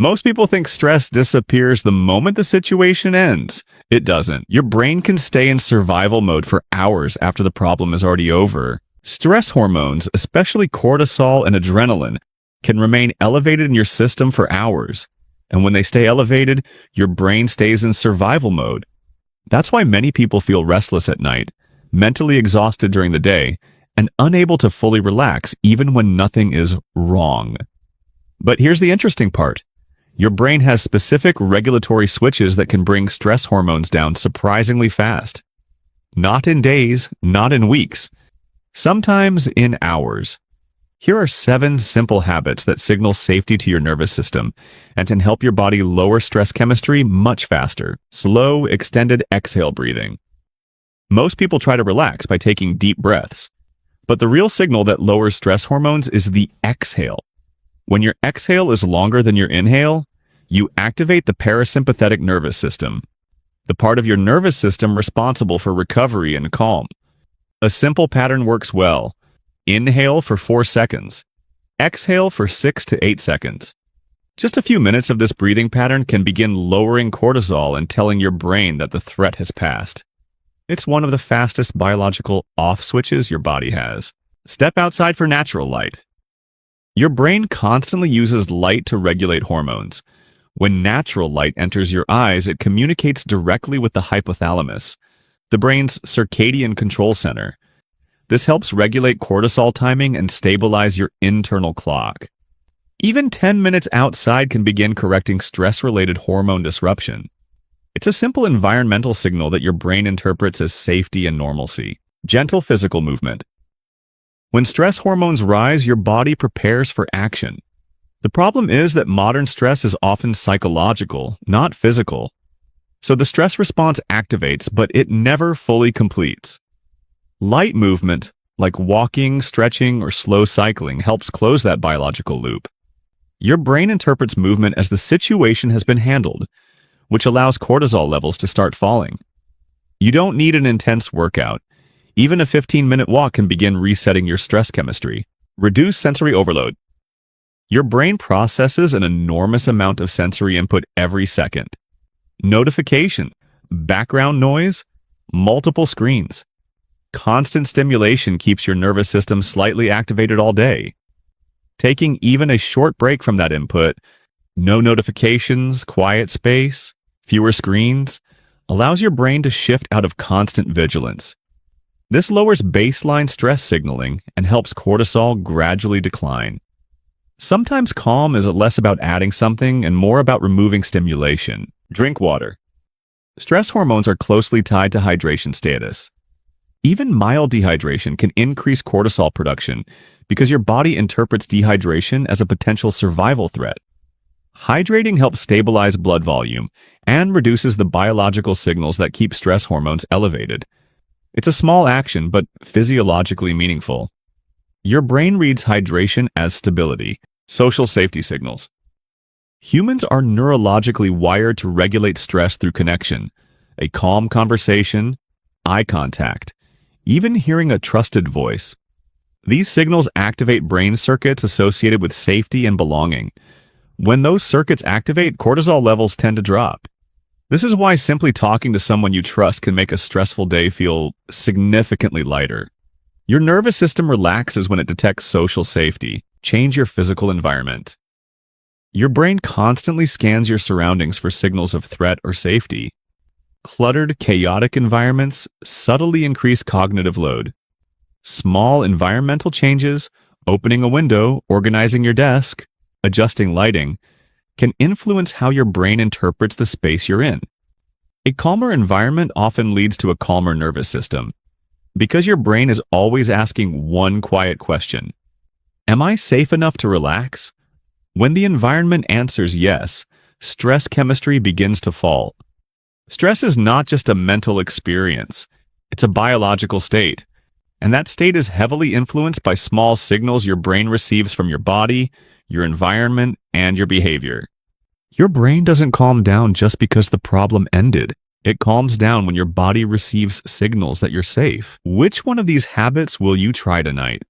Most people think stress disappears the moment the situation ends. It doesn't. Your brain can stay in survival mode for hours after the problem is already over. Stress hormones, especially cortisol and adrenaline, can remain elevated in your system for hours. And when they stay elevated, your brain stays in survival mode. That's why many people feel restless at night, mentally exhausted during the day, and unable to fully relax even when nothing is wrong. But here's the interesting part. Your brain has specific regulatory switches that can bring stress hormones down surprisingly fast. Not in days, not in weeks, sometimes in hours. Here are 7 simple habits that signal safety to your nervous system and can help your body lower stress chemistry much faster. Slow, extended exhale breathing. Most people try to relax by taking deep breaths, but the real signal that lowers stress hormones is the exhale. When your exhale is longer than your inhale, you activate the parasympathetic nervous system, the part of your nervous system responsible for recovery and calm. A simple pattern works well. Inhale for 4 seconds. Exhale for 6 to 8 seconds. Just a few minutes of this breathing pattern can begin lowering cortisol and telling your brain that the threat has passed. It's one of the fastest biological off switches your body has. Step outside for natural light. Your brain constantly uses light to regulate hormones. When natural light enters your eyes, it communicates directly with the hypothalamus, the brain's circadian control center. This helps regulate cortisol timing and stabilize your internal clock. Even 10 minutes outside can begin correcting stress-related hormone disruption. It's a simple environmental signal that your brain interprets as safety and normalcy. Gentle physical movement. When stress hormones rise, your body prepares for action. The problem is that modern stress is often psychological, not physical. So the stress response activates, but it never fully completes. Light movement, like walking, stretching, or slow cycling, helps close that biological loop. Your brain interprets movement as the situation has been handled, which allows cortisol levels to start falling. You don't need an intense workout. Even a 15-minute walk can begin resetting your stress chemistry. Reduce sensory overload. Your brain processes an enormous amount of sensory input every second. Notification, background noise, multiple screens. Constant stimulation keeps your nervous system slightly activated all day. Taking even a short break from that input, no notifications, quiet space, fewer screens, allows your brain to shift out of constant vigilance. This lowers baseline stress signaling and helps cortisol gradually decline. Sometimes calm is less about adding something and more about removing stimulation. Drink water. Stress hormones are closely tied to hydration status. Even mild dehydration can increase cortisol production because your body interprets dehydration as a potential survival threat. Hydrating helps stabilize blood volume and reduces the biological signals that keep stress hormones elevated. It's a small action, but physiologically meaningful. Your brain reads hydration as stability, social safety signals. Humans are neurologically wired to regulate stress through connection, a calm conversation, eye contact, even hearing a trusted voice. These signals activate brain circuits associated with safety and belonging. When those circuits activate, cortisol levels tend to drop. This is why simply talking to someone you trust can make a stressful day feel significantly lighter. Your nervous system relaxes when it detects social safety. Change your physical environment. Your brain constantly scans your surroundings for signals of threat or safety. Cluttered, chaotic environments subtly increase cognitive load. Small environmental changes, opening a window, organizing your desk, adjusting lighting, can influence how your brain interprets the space you're in. A calmer environment often leads to a calmer nervous system, because your brain is always asking one quiet question. Am I safe enough to relax? When the environment answers yes, stress chemistry begins to fall. Stress is not just a mental experience, it's a biological state. And that state is heavily influenced by small signals your brain receives from your body, your environment, and your behavior. Your brain doesn't calm down just because the problem ended. It calms down when your body receives signals that you're safe. Which one of these habits will you try tonight?